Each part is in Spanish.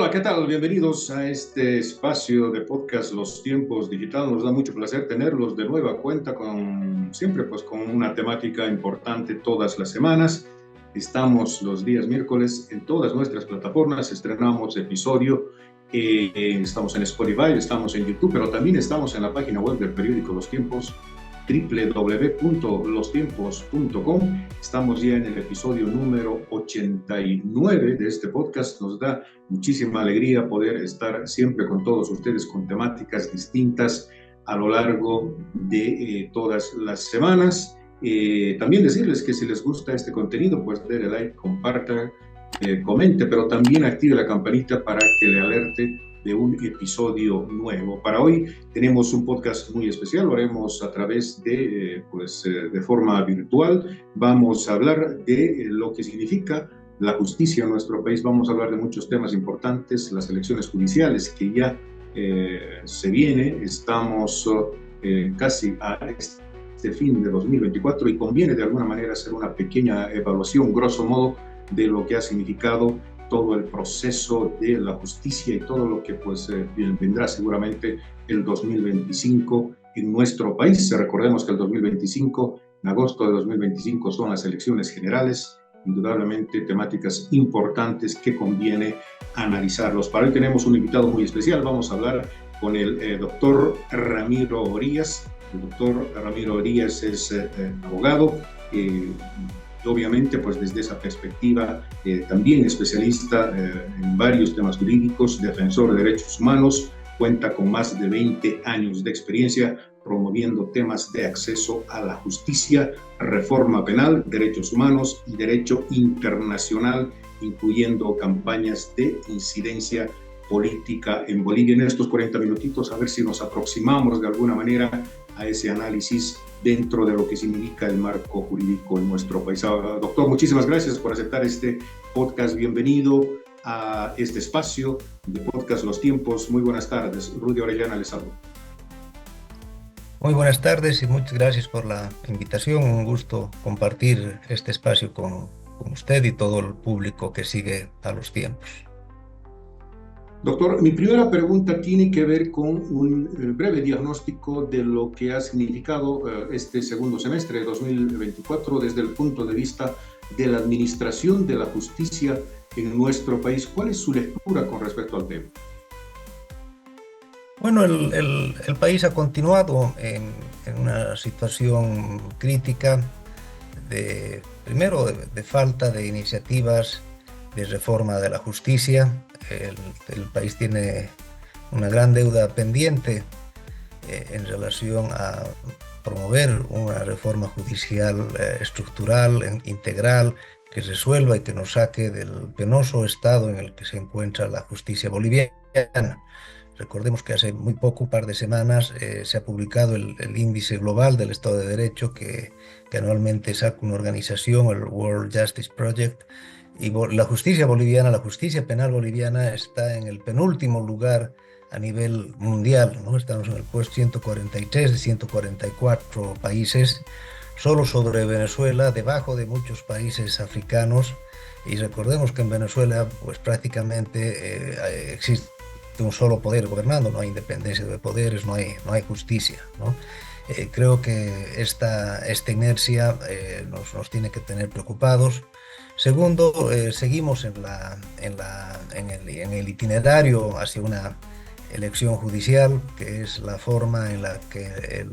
Hola, ¿qué tal? Bienvenidos a este espacio de podcast Los Tiempos Digital. Nos da mucho placer tenerlos de nueva cuenta siempre con una temática importante todas las semanas. Estamos los días miércoles en todas nuestras plataformas, estrenamos episodio, estamos en Spotify, estamos en YouTube, pero también estamos en la página web del periódico Los Tiempos, www.lostiempos.com. Estamos ya en el episodio número 89 de este podcast. Nos da muchísima alegría poder estar siempre con todos ustedes con temáticas distintas a lo largo de todas las semanas. También decirles que si les gusta este contenido, pues denle like, compartan, comente, pero también active la campanita para que le alerte de un episodio nuevo. Para hoy tenemos un podcast muy especial, lo haremos a través de forma virtual. Vamos a hablar de lo que significa la justicia en nuestro país, vamos a hablar de muchos temas importantes, las elecciones judiciales que ya se viene, estamos casi a este fin de 2024 y conviene de alguna manera hacer una pequeña evaluación, grosso modo, de lo que ha significado todo el proceso de la justicia y todo lo que vendrá seguramente el 2025 en nuestro país. Recordemos que el 2025, en agosto de 2025, son las elecciones generales, indudablemente temáticas importantes que conviene analizarlos. Para hoy tenemos un invitado muy especial, vamos a hablar con el doctor Ramiro Orías. El doctor Ramiro Orías es abogado, obviamente pues desde esa perspectiva también especialista en varios temas jurídicos, defensor de derechos humanos, cuenta con más de 20 años de experiencia promoviendo temas de acceso a la justicia, reforma penal, derechos humanos y derecho internacional, incluyendo campañas de incidencia política en Bolivia. En estos 40 minutitos, a ver si nos aproximamos de alguna manera a ese análisis dentro de lo que significa el marco jurídico en nuestro país. Doctor, muchísimas gracias por aceptar este podcast. Bienvenido a este espacio de podcast Los Tiempos. Muy buenas tardes. Rudy Orellana les saluda. Muy buenas tardes y muchas gracias por la invitación. Un gusto compartir este espacio con usted y todo el público que sigue a Los Tiempos. Doctor, mi primera pregunta tiene que ver con un breve diagnóstico de lo que ha significado este segundo semestre de 2024 desde el punto de vista de la administración de la justicia en nuestro país. ¿Cuál es su lectura con respecto al tema? Bueno, el país ha continuado en una situación crítica primero de falta de iniciativas de reforma de la justicia. El país tiene una gran deuda pendiente en relación a promover una reforma judicial estructural, integral, que resuelva y que nos saque del penoso estado en el que se encuentra la justicia boliviana. Recordemos que hace muy poco, un par de semanas, se ha publicado el índice global del Estado de Derecho que anualmente saca una organización, el World Justice Project, y la justicia penal boliviana está en el penúltimo lugar a nivel mundial, ¿no? Estamos en el puesto 143 de 144 países, solo sobre Venezuela, debajo de muchos países africanos, y recordemos que en Venezuela pues prácticamente existe un solo poder gobernando, no hay independencia de poderes, no hay justicia, ¿no? Creo que esta inercia nos tiene que tener preocupados. Segundo, seguimos en el itinerario hacia una elección judicial, que es la forma en la que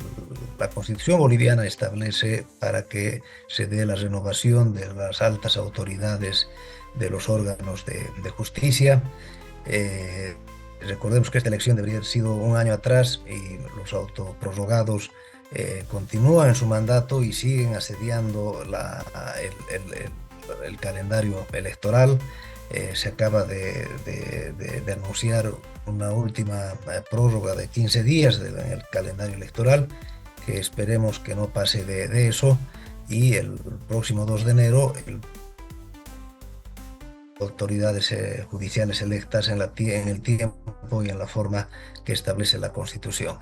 la Constitución boliviana establece para que se dé la renovación de las altas autoridades de los órganos de justicia. Recordemos que esta elección debería haber sido un año atrás y los autoprorrogados continúan en su mandato y siguen asediando el calendario electoral. Se acaba de anunciar una última prórroga de 15 días en el calendario electoral, que esperemos que no pase de eso, y el próximo 2 de enero autoridades judiciales electas en el tiempo y en la forma que establece la Constitución.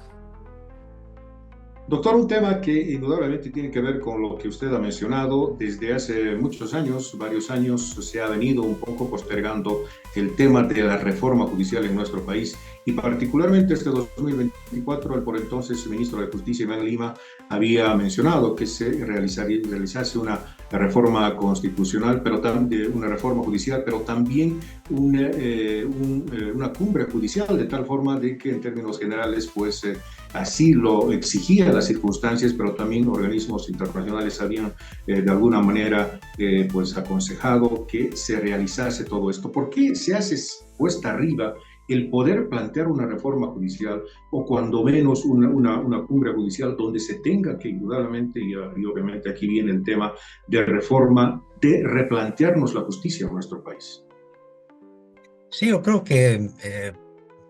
Doctor, un tema que indudablemente tiene que ver con lo que usted ha mencionado. Desde hace muchos años, varios años, se ha venido un poco postergando el tema de la reforma judicial en nuestro país y particularmente este 2024, el por entonces ministro de Justicia, Iván Lima, había mencionado que se realizase una reforma constitucional, pero también una reforma judicial, pero también una cumbre judicial, de tal forma de que en términos generales, pues así lo exigían las circunstancias, pero también organismos internacionales habían de alguna manera pues aconsejado que se realizase todo esto. ¿Por qué se hace cuesta arriba el poder plantear una reforma judicial o cuando menos una cumbre judicial donde se tenga que indudablemente, y obviamente aquí viene el tema de reforma, de replantearnos la justicia en nuestro país? Sí, yo creo que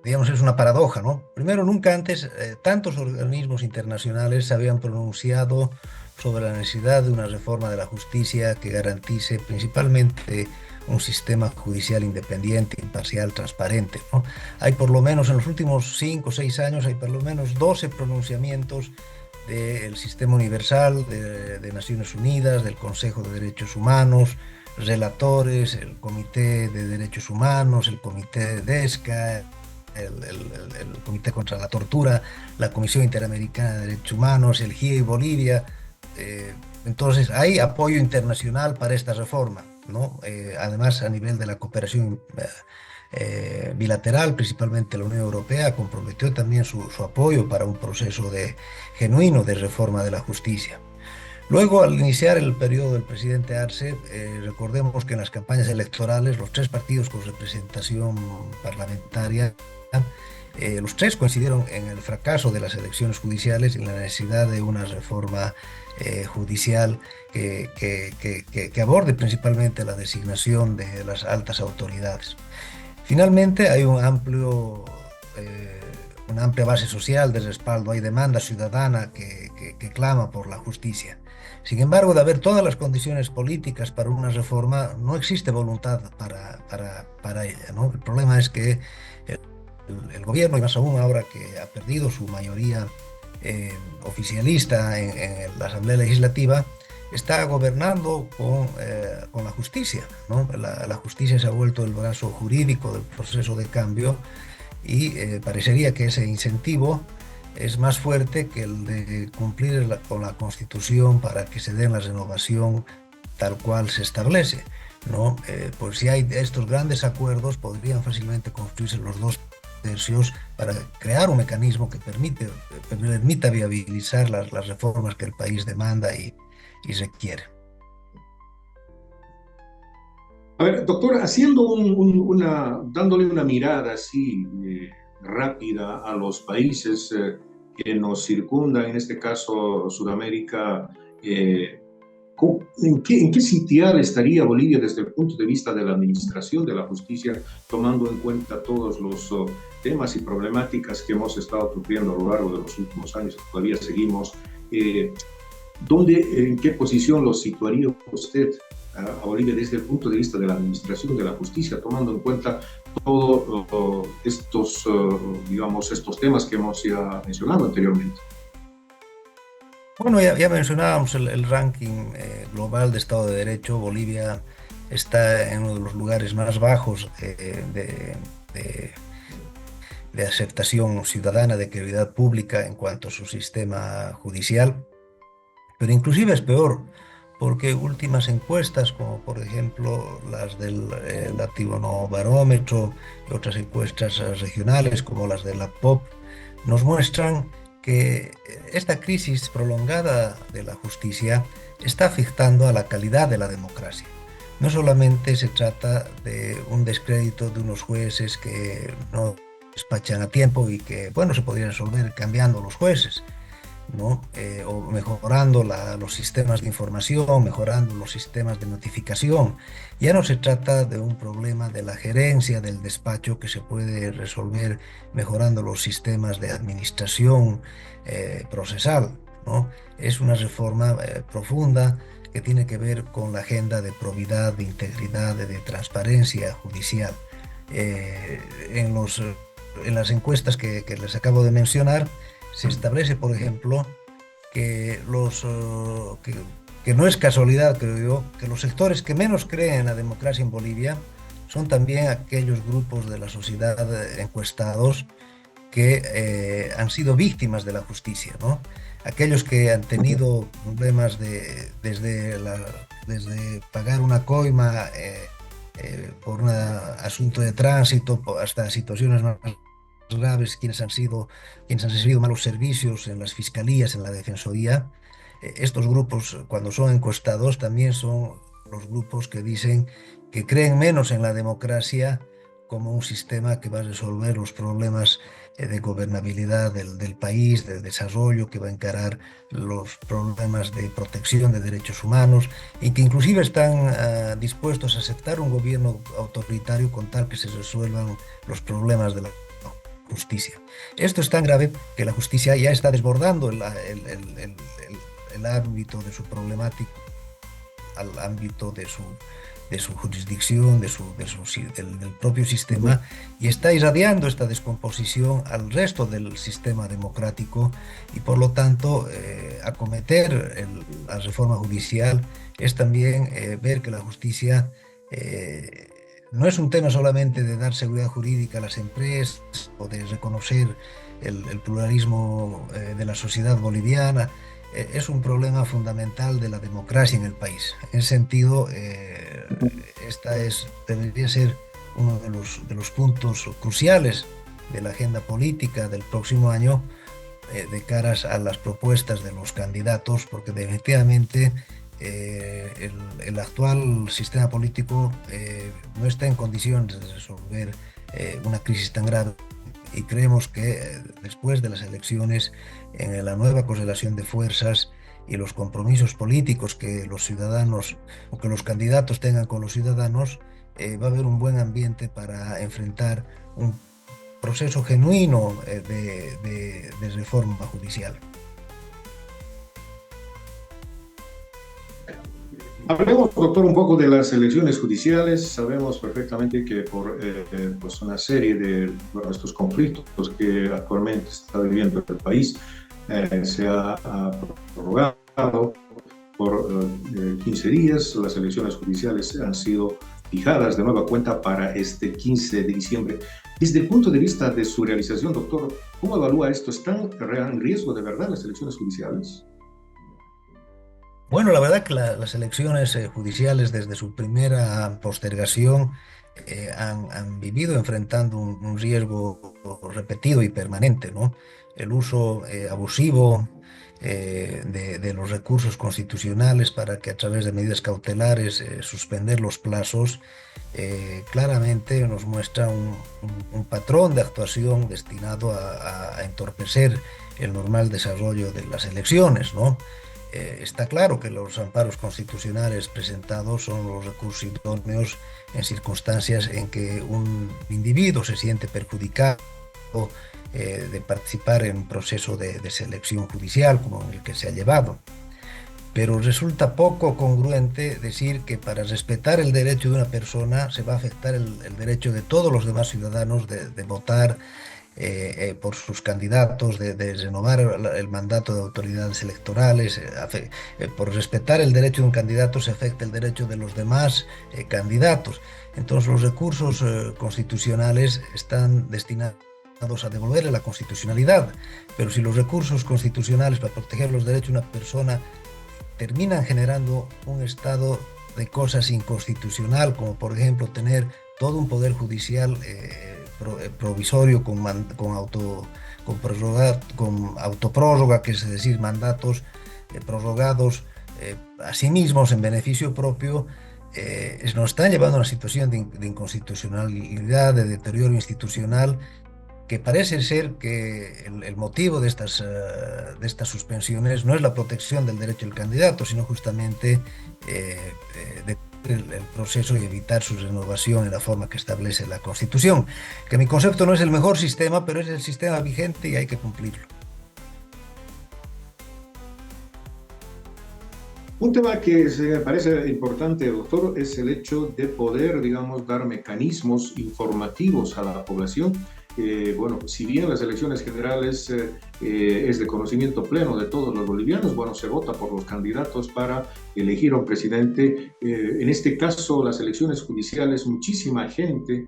digamos, es una paradoja, ¿no? Primero, nunca antes tantos organismos internacionales se habían pronunciado sobre la necesidad de una reforma de la justicia que garantice principalmente un sistema judicial independiente, imparcial, transparente, ¿no? Hay por lo menos en los últimos 5 o 6 años, hay por lo menos 12 pronunciamientos del Sistema Universal de Naciones Unidas, del Consejo de Derechos Humanos, relatores, el Comité de Derechos Humanos, el Comité de DESCA, el Comité contra la Tortura, la Comisión Interamericana de Derechos Humanos, el GIE y Bolivia. Entonces, hay apoyo internacional para esta reforma, ¿no? Además, a nivel de la cooperación bilateral, principalmente la Unión Europea, comprometió también su apoyo para un proceso genuino de reforma de la justicia. Luego, al iniciar el periodo del presidente Arce, recordemos que en las campañas electorales los 3 partidos con representación parlamentaria, los 3 coincidieron en el fracaso de las elecciones judiciales y en la necesidad de una reforma judicial que aborde principalmente la designación de las altas autoridades. Finalmente, hay una amplia base social de respaldo, hay demanda ciudadana que clama por la justicia. Sin embargo, de haber todas las condiciones políticas para una reforma, no existe voluntad para ella, ¿no? El problema es que el gobierno, y más aún ahora que ha perdido su mayoría oficialista en la Asamblea Legislativa, está gobernando con la justicia, ¿no? La justicia se ha vuelto el brazo jurídico del proceso de cambio y parecería que ese incentivo es más fuerte que el de cumplir con la Constitución para que se dé la renovación tal cual se establece, ¿no? Pues si hay estos grandes acuerdos, podrían fácilmente construirse los 2 tercios para crear un mecanismo que permita viabilizar las reformas que el país demanda y requiere. A ver, doctor, dándole una mirada así rápida a los países que nos circundan, en este caso Sudamérica, ¿en qué sitial estaría Bolivia desde el punto de vista de la administración de la justicia, tomando en cuenta todos los temas y problemáticas que hemos estado sufriendo a lo largo de los últimos años, todavía seguimos? ¿En qué posición lo situaría usted a Bolivia desde el punto de vista de la administración de la justicia, tomando en cuenta todos estos temas que hemos ya mencionado anteriormente? Bueno, ya mencionábamos el ranking global de Estado de Derecho. Bolivia está en uno de los lugares más bajos de aceptación ciudadana, de credibilidad pública en cuanto a su sistema judicial. Pero inclusive es peor, porque últimas encuestas, como por ejemplo las del Latinobarómetro y otras encuestas regionales, como las de la POP, nos muestran que esta crisis prolongada de la justicia está afectando a la calidad de la democracia. No solamente se trata de un descrédito de unos jueces que no despachan a tiempo y que, bueno, se podría resolver cambiando los jueces, ¿no? O mejorando los sistemas de información, mejorando los sistemas de notificación. Ya no se trata de un problema de la gerencia del despacho que se puede resolver mejorando los sistemas de administración procesal, ¿no? Es una reforma profunda que tiene que ver con la agenda de probidad, de integridad, de transparencia judicial. En las encuestas que les acabo de mencionar, se establece, por ejemplo, que, que no es casualidad, creo yo, que los sectores que menos creen en la democracia en Bolivia son también aquellos grupos de la sociedad encuestados que han sido víctimas de la justicia, ¿no? Aquellos que han tenido problemas desde pagar una coima por un asunto de tránsito hasta situaciones más graves, quienes han recibido malos servicios en las fiscalías, en la defensoría. Estos grupos, cuando son encuestados, también son los grupos que dicen que creen menos en la democracia como un sistema que va a resolver los problemas de gobernabilidad del país, de desarrollo, que va a encarar los problemas de protección de derechos humanos y que inclusive están dispuestos a aceptar un gobierno autoritario con tal que se resuelvan los problemas de la justicia. Esto es tan grave que la justicia ya está desbordando el ámbito de su problemática al ámbito de su jurisdicción, del propio sistema, y está irradiando esta descomposición al resto del sistema democrático, y por lo tanto acometer la reforma judicial es también ver que la justicia no es un tema solamente de dar seguridad jurídica a las empresas o de reconocer el pluralismo de la sociedad boliviana. Es un problema fundamental de la democracia en el país. En ese sentido, debería ser uno de los puntos cruciales de la agenda política del próximo año de caras a las propuestas de los candidatos, porque definitivamente el actual sistema político no está en condiciones de resolver una crisis tan grave, y creemos que después de las elecciones, en la nueva correlación de fuerzas y los compromisos políticos que los ciudadanos o que los candidatos tengan con los ciudadanos, va a haber un buen ambiente para enfrentar un proceso genuino de reforma judicial. Hablemos, doctor, un poco de las elecciones judiciales. Sabemos perfectamente que por pues una serie de estos conflictos que actualmente está viviendo el país, se ha prorrogado por 15 días. Las elecciones judiciales han sido fijadas de nueva cuenta para este 15 de diciembre. Desde el punto de vista de su realización, doctor, ¿cómo evalúa esto? ¿Están en riesgo de verdad las elecciones judiciales? Bueno, la verdad que las elecciones judiciales desde su primera postergación han vivido enfrentando un riesgo repetido y permanente, ¿no? El uso abusivo de los recursos constitucionales para que a través de medidas cautelares suspender los plazos claramente nos muestra un patrón de actuación destinado a entorpecer el normal desarrollo de las elecciones, ¿no? Está claro que los amparos constitucionales presentados son los recursos idóneos en circunstancias en que un individuo se siente perjudicado de participar en un proceso de selección judicial como el que se ha llevado. Pero resulta poco congruente decir que para respetar el derecho de una persona se va a afectar el derecho de todos los demás ciudadanos de votar por sus candidatos, de renovar el mandato de autoridades electorales. Por respetar el derecho de un candidato se afecta el derecho de los demás candidatos. Entonces los recursos constitucionales están destinados a devolverle la constitucionalidad, pero si los recursos constitucionales para proteger los derechos de una persona terminan generando un estado de cosas inconstitucional, como por ejemplo tener todo un poder judicial provisorio con autoprórroga, que es decir, mandatos prorrogados a sí mismos en beneficio propio, nos están llevando a una situación de inconstitucionalidad, de deterioro institucional, que parece ser que el motivo de estas suspensiones no es la protección del derecho del candidato, sino justamente el proceso y evitar su renovación en la forma que establece la Constitución, que a mi concepto no es el mejor sistema, pero es el sistema vigente y hay que cumplirlo. Un tema que me parece importante, doctor, es el hecho de poder, digamos, dar mecanismos informativos a la población bueno, si bien las elecciones generales es de conocimiento pleno de todos los bolivianos, bueno, se vota por los candidatos para elegir a un presidente. En este caso, las elecciones judiciales, muchísima gente,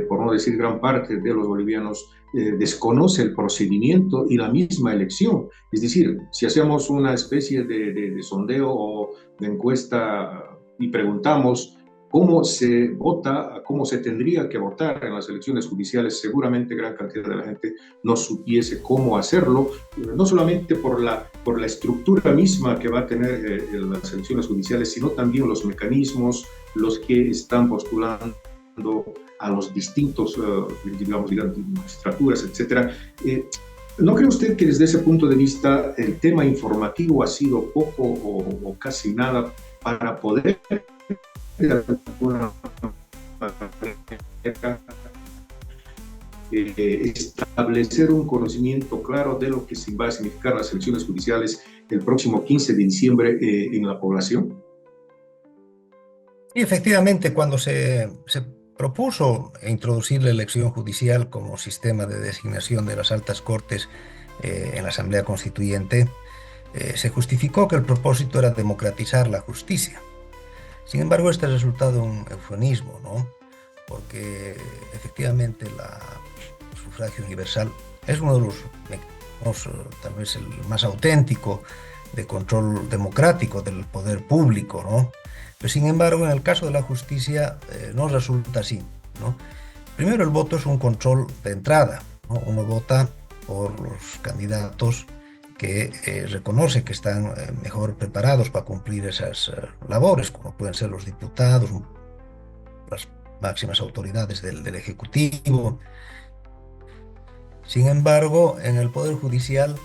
por no decir gran parte de los bolivianos, desconoce el procedimiento y la misma elección. Es decir, si hacemos una especie de sondeo o de encuesta y preguntamos cómo se vota, cómo se tendría que votar en las elecciones judiciales, seguramente gran cantidad de la gente no supiese cómo hacerlo, no solamente por la estructura misma que va a tener las elecciones judiciales, sino también los mecanismos, los que están postulando a los distintos, digamos, magistraturas, etcétera. ¿No cree usted que desde ese punto de vista el tema informativo ha sido poco o casi nada para poder de alguna manera establecer un conocimiento claro de lo que se va a significar las elecciones judiciales el próximo 15 de diciembre en la población? Y efectivamente, cuando se propuso introducir la elección judicial como sistema de designación de las altas cortes en la Asamblea Constituyente, se justificó que el propósito era democratizar la justicia. Sin embargo, este ha resultado un eufemismo, ¿no? Porque efectivamente el sufragio universal es uno de los mecanismos, tal vez el más auténtico, de control democrático del poder público, ¿no? Pero sin embargo, en el caso de la justicia no resulta así, ¿no? Primero, el voto es un control de entrada, ¿no? Uno vota por los candidatos que reconoce que están mejor preparados para cumplir esas labores, como pueden ser los diputados, las máximas autoridades del Ejecutivo. Sin embargo, en el Poder Judicial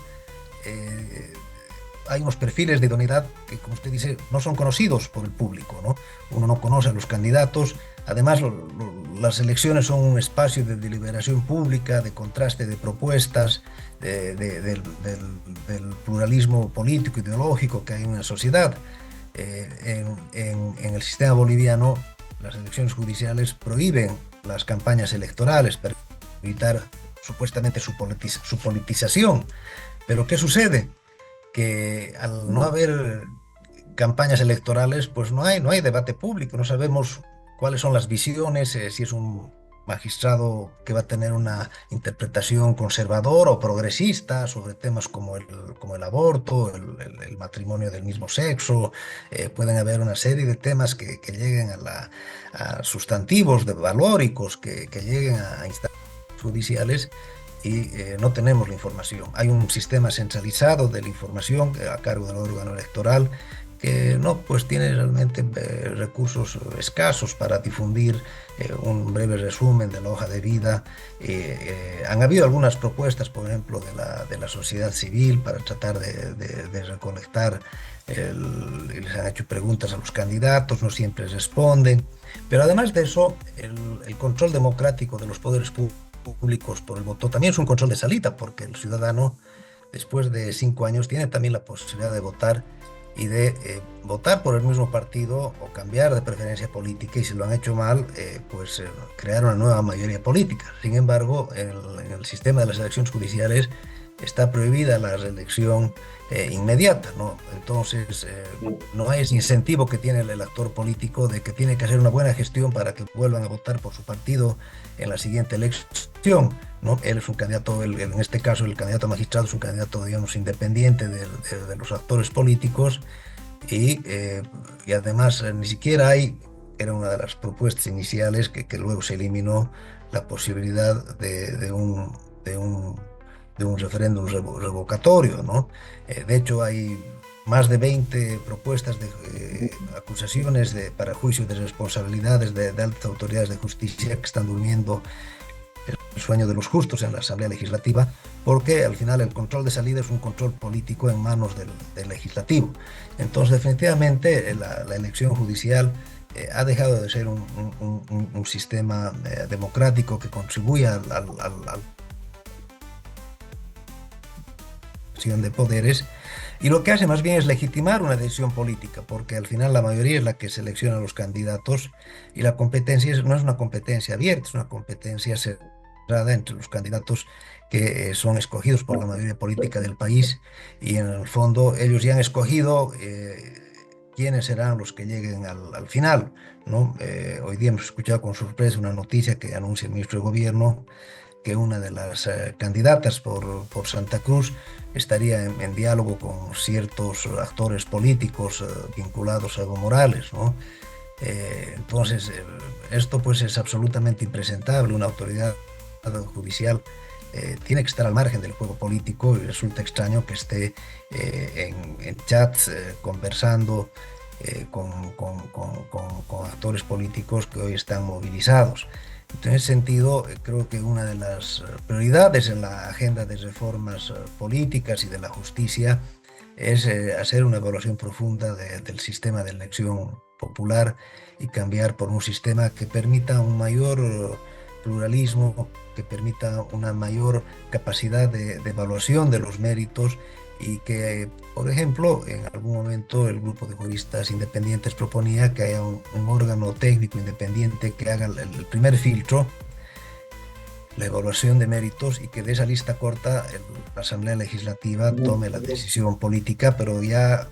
hay unos perfiles de idoneidad que, como usted dice, no son conocidos por el público, ¿no? Uno no conoce a los candidatos. Además, las elecciones son un espacio de deliberación pública, de contraste de propuestas, del pluralismo político, ideológico que hay en la sociedad. En el sistema boliviano, las elecciones judiciales prohíben las campañas electorales para evitar supuestamente su politización. Pero ¿qué sucede? Que al no haber campañas electorales, pues no hay debate público, no sabemos cuáles son las visiones, si es un magistrado que va a tener una interpretación conservadora o progresista sobre temas como el aborto, el matrimonio del mismo sexo. Pueden haber una serie de temas que lleguen a sustantivos valóricos, que lleguen a instancias judiciales, y no tenemos la información. Hay un sistema centralizado de la información a cargo del órgano electoral que no pues tiene realmente recursos escasos para difundir un breve resumen de la hoja de vida. Han habido algunas propuestas, por ejemplo, de la sociedad civil para tratar de recolectar, les han hecho preguntas a los candidatos, no siempre responden. Pero además de eso, el control democrático de los poderes públicos por el voto también es un control de salida, porque el ciudadano, después de 5 años, tiene también la posibilidad de votar y de votar por el mismo partido o cambiar de preferencia política, y si lo han hecho mal, pues crear una nueva mayoría política. Sin embargo, en el sistema de las elecciones judiciales está prohibida la reelección inmediata, ¿no? Entonces, no hay ese incentivo que tiene el actor político de que tiene que hacer una buena gestión para que vuelvan a votar por su partido en la siguiente elección, ¿no? Él es un candidato, en este caso el candidato a magistrado es un candidato, digamos, independiente de los actores políticos, y además ni siquiera era una de las propuestas iniciales que luego se eliminó, la posibilidad de un referéndum revocatorio, ¿no? De hecho, hay más de 20 propuestas de acusaciones para juicio de responsabilidades de altas autoridades de justicia que están durmiendo el sueño de los justos en la Asamblea Legislativa, porque al final el control de salida es un control político en manos del Legislativo. Entonces, definitivamente, la elección judicial ha dejado de ser un sistema democrático que contribuye a la de poderes, y lo que hace más bien es legitimar una decisión política, porque al final la mayoría es la que selecciona a los candidatos, y la competencia no es una competencia abierta, es una competencia cerrada entre los candidatos que son escogidos por la mayoría política del país, y en el fondo ellos ya han escogido quiénes serán los que lleguen al final, ¿no? Hoy día hemos escuchado con sorpresa una noticia que anuncia el ministro de Gobierno, que una de las candidatas por Santa Cruz estaría en diálogo con ciertos actores políticos vinculados a Evo Morales, ¿no? Entonces, esto pues es absolutamente impresentable. Una autoridad judicial tiene que estar al margen del juego político, y resulta extraño que esté en chats conversando con actores políticos que hoy están movilizados. En ese sentido, creo que una de las prioridades en la agenda de reformas políticas y de la justicia es hacer una evaluación profunda del sistema de elección popular y cambiar por un sistema que permita un mayor pluralismo, que permita una mayor capacidad de evaluación de los méritos, y que, por ejemplo, en algún momento el grupo de juristas independientes proponía que haya un órgano técnico independiente que haga el primer filtro, la evaluación de méritos, y que de esa lista corta la Asamblea Legislativa tome la decisión política, pero ya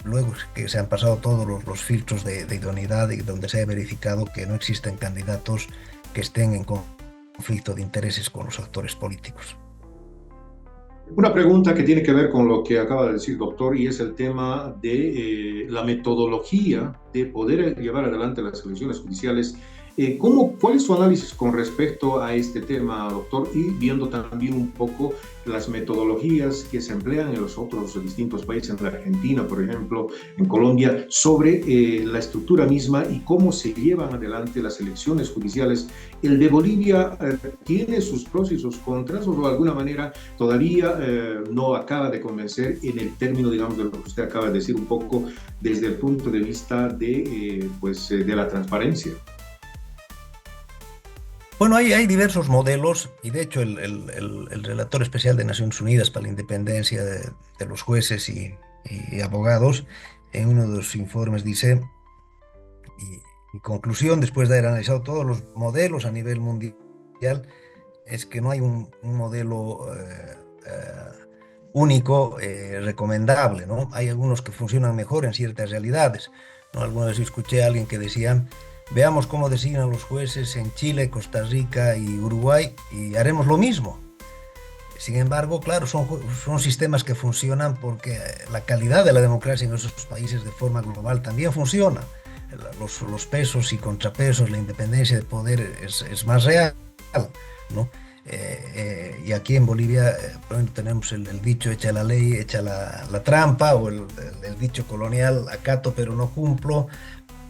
luego que se han pasado todos los filtros de idoneidad, y donde se ha verificado que no existen candidatos que estén en conflicto de intereses con los actores políticos. Una pregunta que tiene que ver con lo que acaba de decir, doctor, y es el tema de la metodología de poder llevar adelante las elecciones judiciales. ¿Cuál es su análisis con respecto a este tema, doctor? Y viendo también un poco las metodologías que se emplean en los otros distintos países, en la Argentina, por ejemplo, en Colombia, sobre la estructura misma y cómo se llevan adelante las elecciones judiciales. ¿El de Bolivia tiene sus pros y sus contras, o de alguna manera todavía no acaba de convencer en el término, digamos, de lo que usted acaba de decir un poco desde el punto de vista de la transparencia? Bueno, hay diversos modelos, y de hecho el relator especial de Naciones Unidas para la independencia de los jueces y abogados, en uno de los informes dice, y conclusión, después de haber analizado todos los modelos a nivel mundial, es que no hay un modelo único recomendable, ¿no? Hay algunos que funcionan mejor en ciertas realidades, ¿no? Alguna vez escuché a alguien que decía: veamos cómo designan los jueces en Chile, Costa Rica y Uruguay, y haremos lo mismo. Sin embargo, claro, son sistemas que funcionan porque la calidad de la democracia en esos países de forma global también funciona. Los pesos y contrapesos, la independencia de poder es más real, ¿no? Y aquí en Bolivia tenemos el dicho: echa la ley, echa la trampa, o el dicho colonial: acato pero no cumplo,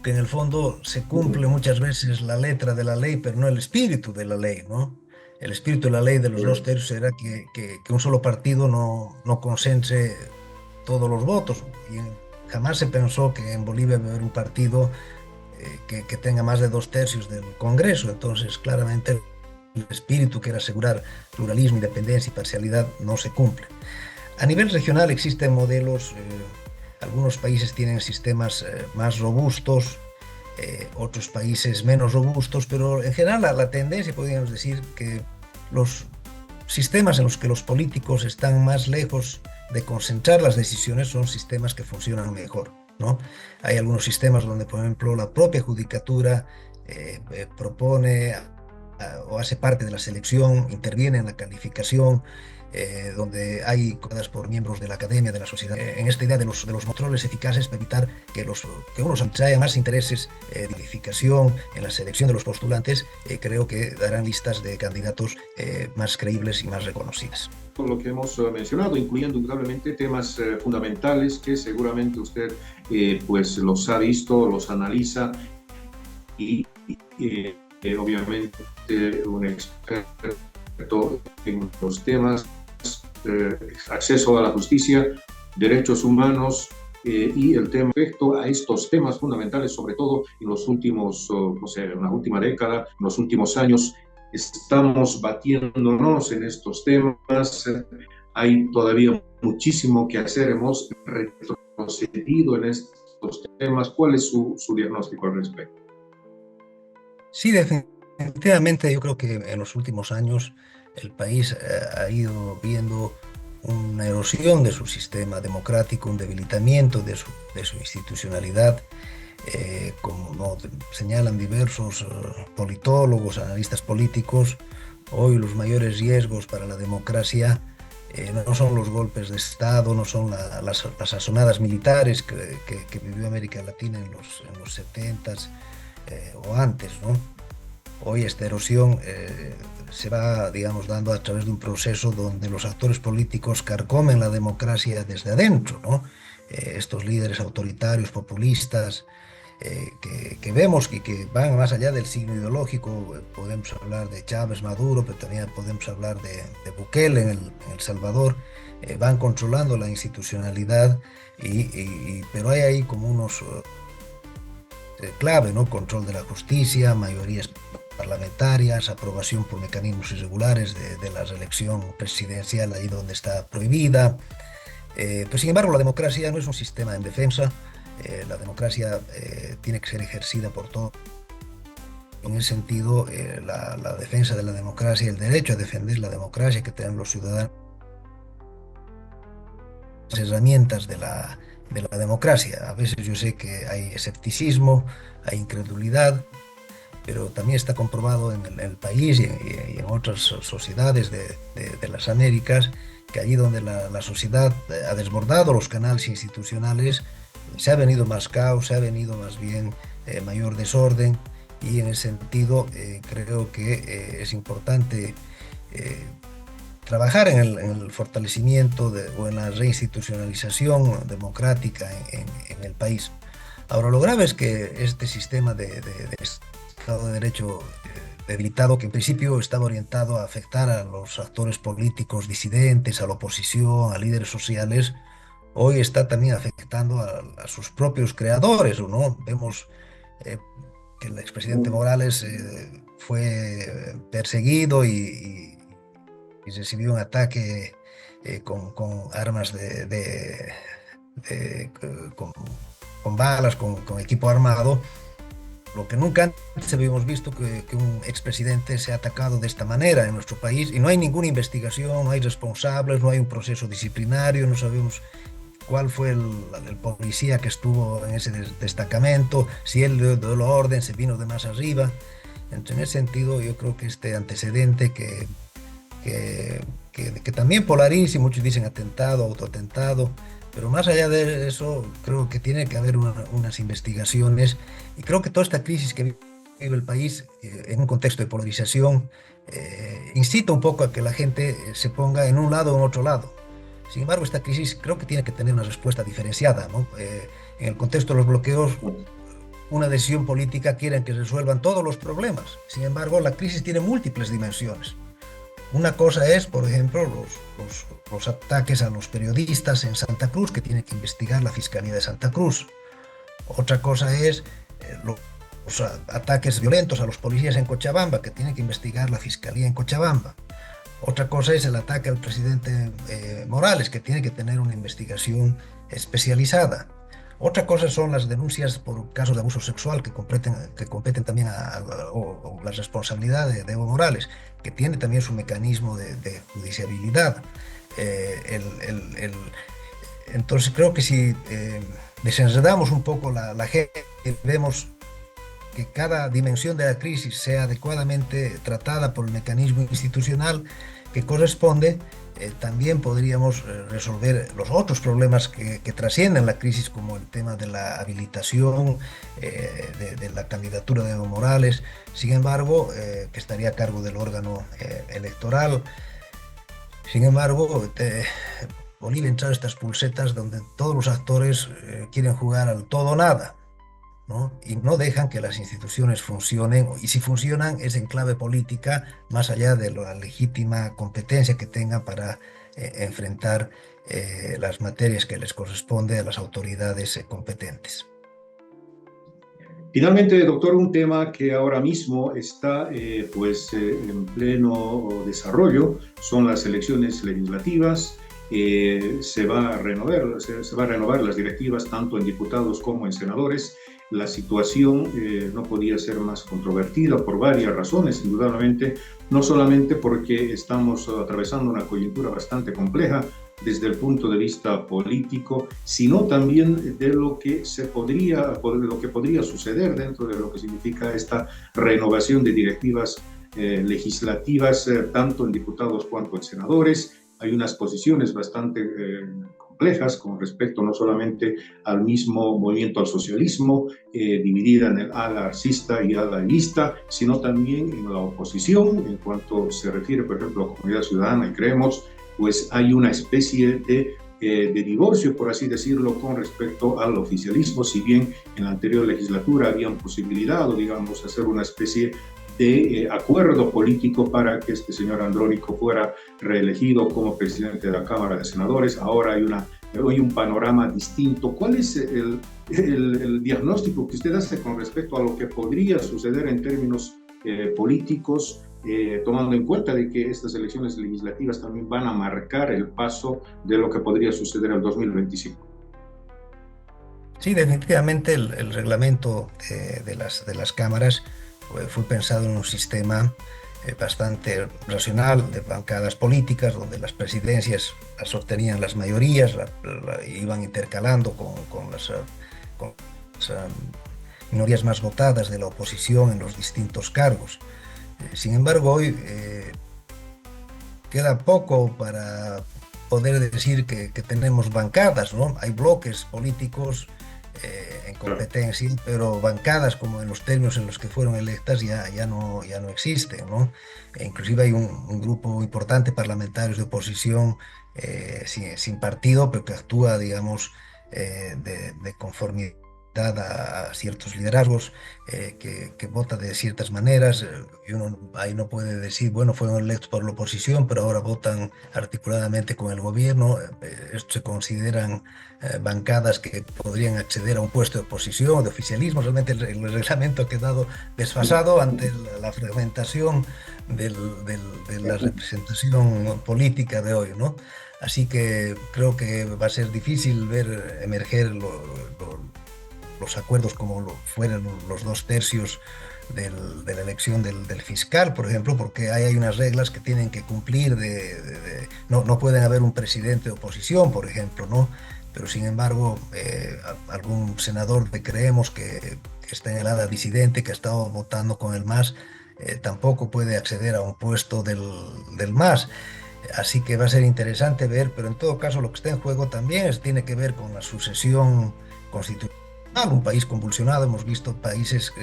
que en el fondo se cumple muchas veces la letra de la ley, pero no el espíritu de la ley, ¿no? El espíritu de la ley de los 2/3 era que un solo partido no concentre todos los votos, y jamás se pensó que en Bolivia debe haber un partido que tenga más de 2/3 del Congreso. Entonces, claramente, el espíritu, que era asegurar pluralismo, independencia y parcialidad, no se cumple. A nivel regional existen modelos. Algunos países tienen sistemas más robustos, otros países menos robustos, pero en general la tendencia, podríamos decir, que los sistemas en los que los políticos están más lejos de concentrar las decisiones son sistemas que funcionan mejor, ¿no? Hay algunos sistemas donde, por ejemplo, la propia judicatura propone o hace parte de la selección, interviene en la calificación, donde hay codadas por miembros de la academia, de la sociedad, en esta idea de los controles eficaces para evitar que unos atraigan más intereses de calificación en la selección de los postulantes. Creo que darán listas de candidatos más creíbles y más reconocidas. Lo que hemos mencionado, incluyendo indudablemente temas fundamentales que seguramente usted pues los ha visto, los analiza, y obviamente un experto en los temas, acceso a la justicia, derechos humanos, y el tema respecto a estos temas fundamentales, sobre todo en los últimos, no sé, en la última década, en los últimos años, estamos batiéndonos en estos temas. Hay todavía muchísimo que hacer, hemos retrocedido en estos temas. ¿Cuál es su diagnóstico al respecto? Sí, definitivamente. Definitivamente yo creo que en los últimos años el país ha ido viendo una erosión de su sistema democrático, un debilitamiento de su institucionalidad, como ¿no? señalan diversos politólogos, analistas políticos. Hoy los mayores riesgos para la democracia no son los golpes de Estado, no son las asonadas militares que vivió América Latina en los 70s o antes, ¿no? Hoy esta erosión se va, digamos, dando a través de un proceso donde los actores políticos carcomen la democracia desde adentro, ¿no? Estos líderes autoritarios, populistas, que vemos y que van más allá del signo ideológico. Podemos hablar de Chávez, Maduro, pero también podemos hablar de Bukele en El Salvador. Van controlando la institucionalidad, pero hay ahí como unos clave, ¿no? Control de la justicia, mayorías parlamentarias, aprobación por mecanismos irregulares de la reelección presidencial ahí donde está prohibida. Pero sin embargo, la democracia no es un sistema en defensa. La democracia tiene que ser ejercida por todos. En ese sentido, la defensa de la democracia, el derecho a defender la democracia que tienen los ciudadanos, las herramientas de la democracia. A veces yo sé que hay escepticismo, hay incredulidad, pero también está comprobado en el país y en otras sociedades de las Américas, que allí donde la sociedad ha desbordado los canales institucionales, se ha venido más caos, se ha venido más bien mayor desorden, y en ese sentido creo que es importante trabajar en el fortalecimiento o en la reinstitucionalización democrática en el país. Ahora, lo grave es que este sistema de Estado de Derecho debilitado, que en principio estaba orientado a afectar a los actores políticos disidentes, a la oposición, a líderes sociales, hoy está también afectando a sus propios creadores, ¿no? Vemos que el expresidente Morales fue perseguido y recibió un ataque con armas con balas, con equipo armado. Lo que nunca antes habíamos visto que un expresidente sea atacado de esta manera en nuestro país, y no hay ninguna investigación, no hay responsables, no hay un proceso disciplinario, no sabemos cuál fue el policía que estuvo en ese destacamento, si él dio la orden, se vino de más arriba. Entonces, en ese sentido, yo creo que este antecedente que también polariza, y muchos dicen atentado, autoatentado, pero más allá de eso, creo que tiene que haber unas investigaciones, y creo que toda esta crisis que vive el país en un contexto de polarización incita un poco a que la gente se ponga en un lado o en otro lado. Sin embargo, esta crisis creo que tiene que tener una respuesta diferenciada, ¿no? En el contexto de los bloqueos, una decisión política quiere que resuelvan todos los problemas. Sin embargo, la crisis tiene múltiples dimensiones. Una cosa es, por ejemplo, los ataques a los periodistas en Santa Cruz, que tiene que investigar la Fiscalía de Santa Cruz. Otra cosa es los ataques violentos a los policías en Cochabamba, que tiene que investigar la Fiscalía en Cochabamba. Otra cosa es el ataque al presidente Morales, que tiene que tener una investigación especializada. Otra cosa son las denuncias por casos de abuso sexual que competen también o la responsabilidad de Evo Morales, que tiene también su mecanismo de judiciabilidad. Entonces creo que si desenredamos un poco la gente, vemos que cada dimensión de la crisis sea adecuadamente tratada por el mecanismo institucional que corresponde, también podríamos resolver los otros problemas que trascienden la crisis, como el tema de la habilitación de la candidatura de Evo Morales. Sin embargo, que estaría a cargo del órgano electoral. Sin embargo, Bolivia entra en estas pulsetas donde todos los actores quieren jugar al todo o nada, ¿no? Y no dejan que las instituciones funcionen, y si funcionan es en clave política, más allá de la legítima competencia que tengan para enfrentar las materias que les corresponde a las autoridades competentes. Finalmente, doctor, un tema que ahora mismo está en pleno desarrollo son las elecciones legislativas. Se va a renovar las directivas tanto en diputados como en senadores. la situación no podía ser más controvertida por varias razones, indudablemente, no solamente porque estamos atravesando una coyuntura bastante compleja desde el punto de vista político, sino también de lo que podría suceder dentro de lo que significa esta renovación de directivas legislativas, tanto en diputados cuanto en senadores. Hay unas posiciones bastante complejas con respecto no solamente al mismo movimiento al socialismo, dividida en el ala arcista y ala lista, sino también en la oposición, en cuanto se refiere, por ejemplo, a la comunidad ciudadana y Creemos, pues hay una especie de divorcio, por así decirlo, con respecto al oficialismo, si bien en la anterior legislatura habían posibilidad, o digamos, hacer una especie de acuerdo político para que este señor Andrónico fuera reelegido como presidente de la Cámara de Senadores. Ahora hay un panorama distinto. ¿Cuál es el diagnóstico que usted hace con respecto a lo que podría suceder en términos políticos, tomando en cuenta de que estas elecciones legislativas también van a marcar el paso de lo que podría suceder en 2025? Sí, definitivamente el reglamento de las cámaras fue pensado en un sistema bastante racional de bancadas políticas, donde las presidencias las obtenían las mayorías, iban intercalando con las minorías más votadas de la oposición en los distintos cargos. Sin embargo, hoy queda poco para poder decir que tenemos bancadas, ¿no? Hay bloques políticos en competencia, pero bancadas como en los términos en los que fueron electas ya no existen, ¿no? Inclusive hay un grupo importante parlamentarios de oposición sin partido, pero que actúa, digamos, de conformidad a ciertos liderazgos, que vota de ciertas maneras, y uno ahí no puede decir, bueno, fueron electos por la oposición, pero ahora votan articuladamente con el gobierno. Esto se consideran bancadas que podrían acceder a un puesto de oposición o de oficialismo. Realmente el reglamento ha quedado desfasado ante la fragmentación de la representación política de hoy, ¿no? Así que creo que va a ser difícil ver emerger los acuerdos como fueran los 2/3 de la elección del fiscal, por ejemplo, porque hay unas reglas que tienen que cumplir. No pueden haber un presidente de oposición, por ejemplo, ¿no? Pero sin embargo, algún senador de Creemos que está en el ala disidente, que ha estado votando con el MAS, tampoco puede acceder a un puesto del MAS. Así que va a ser interesante ver, pero en todo caso lo que está en juego también tiene que ver con la sucesión constitucional. Un país convulsionado, hemos visto países,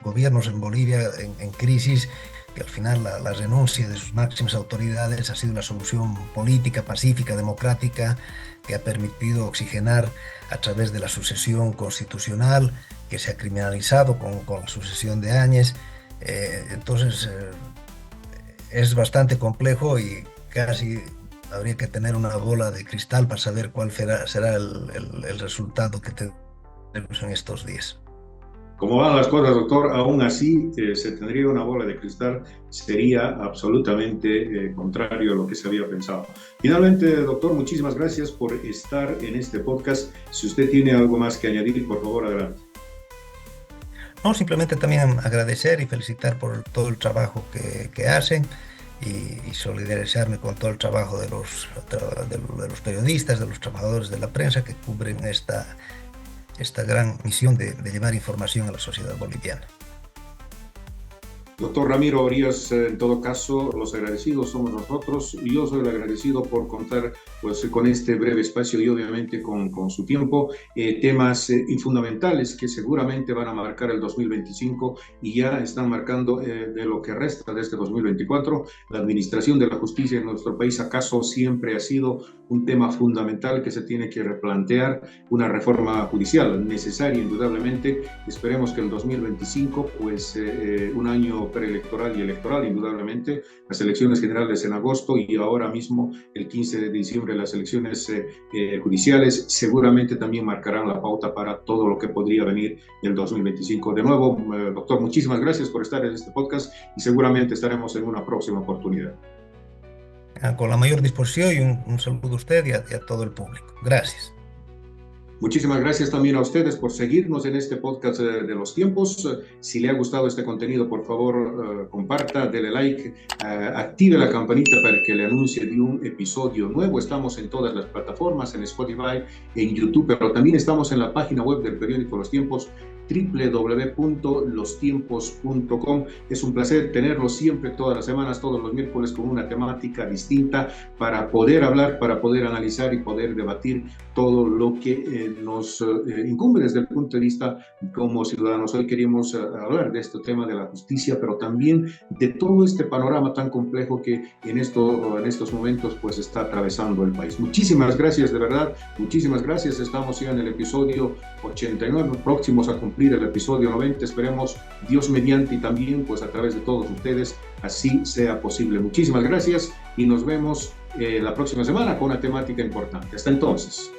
gobiernos en Bolivia en crisis, que al final la renuncia de sus máximas autoridades ha sido la solución política, pacífica, democrática, que ha permitido oxigenar a través de la sucesión constitucional, que se ha criminalizado con la sucesión de Áñez. Entonces es bastante complejo y casi habría que tener una bola de cristal para saber cuál será el resultado que tenemos en estos días. Como van las cosas, doctor, aún así se tendría una bola de cristal, sería absolutamente contrario a lo que se había pensado. Finalmente, doctor, muchísimas gracias por estar en este podcast. Si usted tiene algo más que añadir, por favor, adelante. No, simplemente también agradecer y felicitar por todo el trabajo que hacen y solidarizarme con todo el trabajo de los periodistas, de los trabajadores de la prensa que cubren esta gran misión de llevar información a la sociedad boliviana. Doctor Ramiro Orías, en todo caso, los agradecidos somos nosotros, y yo soy el agradecido por contar pues, con este breve espacio y obviamente con su tiempo, temas fundamentales que seguramente van a marcar el 2025 y ya están marcando de lo que resta de este 2024. La administración de la justicia en nuestro país acaso siempre ha sido un tema fundamental que se tiene que replantear, una reforma judicial necesaria indudablemente. Esperemos que el 2025, pues un año preelectoral y electoral, indudablemente, las elecciones generales en agosto y ahora mismo el 15 de diciembre las elecciones judiciales seguramente también marcarán la pauta para todo lo que podría venir en el 2025. De nuevo, doctor, muchísimas gracias por estar en este podcast y seguramente estaremos en una próxima oportunidad. Con la mayor disposición y un saludo a usted y a todo el público. Gracias. Muchísimas gracias también a ustedes por seguirnos en este podcast de los tiempos. Si le ha gustado este contenido, por favor, comparta, dele like, active la campanita para que le anuncie de un episodio nuevo. Estamos en todas las plataformas, en Spotify, en YouTube, pero también estamos en la página web del periódico Los Tiempos, www.lostiempos.com. Es un placer tenerlos siempre, todas las semanas, todos los miércoles, con una temática distinta para poder hablar, para poder analizar y poder debatir todo lo que nos incumbe desde el punto de vista como ciudadanos. Hoy queríamos hablar de este tema de la justicia, pero también de todo este panorama tan complejo que en estos momentos pues está atravesando el país. Muchísimas gracias, de verdad, muchísimas gracias. Estamos ya en el episodio 89, próximos a cumplir el episodio 90. Esperemos, Dios mediante, y también pues a través de todos ustedes, así sea posible. Muchísimas gracias y nos vemos la próxima semana con una temática importante. Hasta entonces.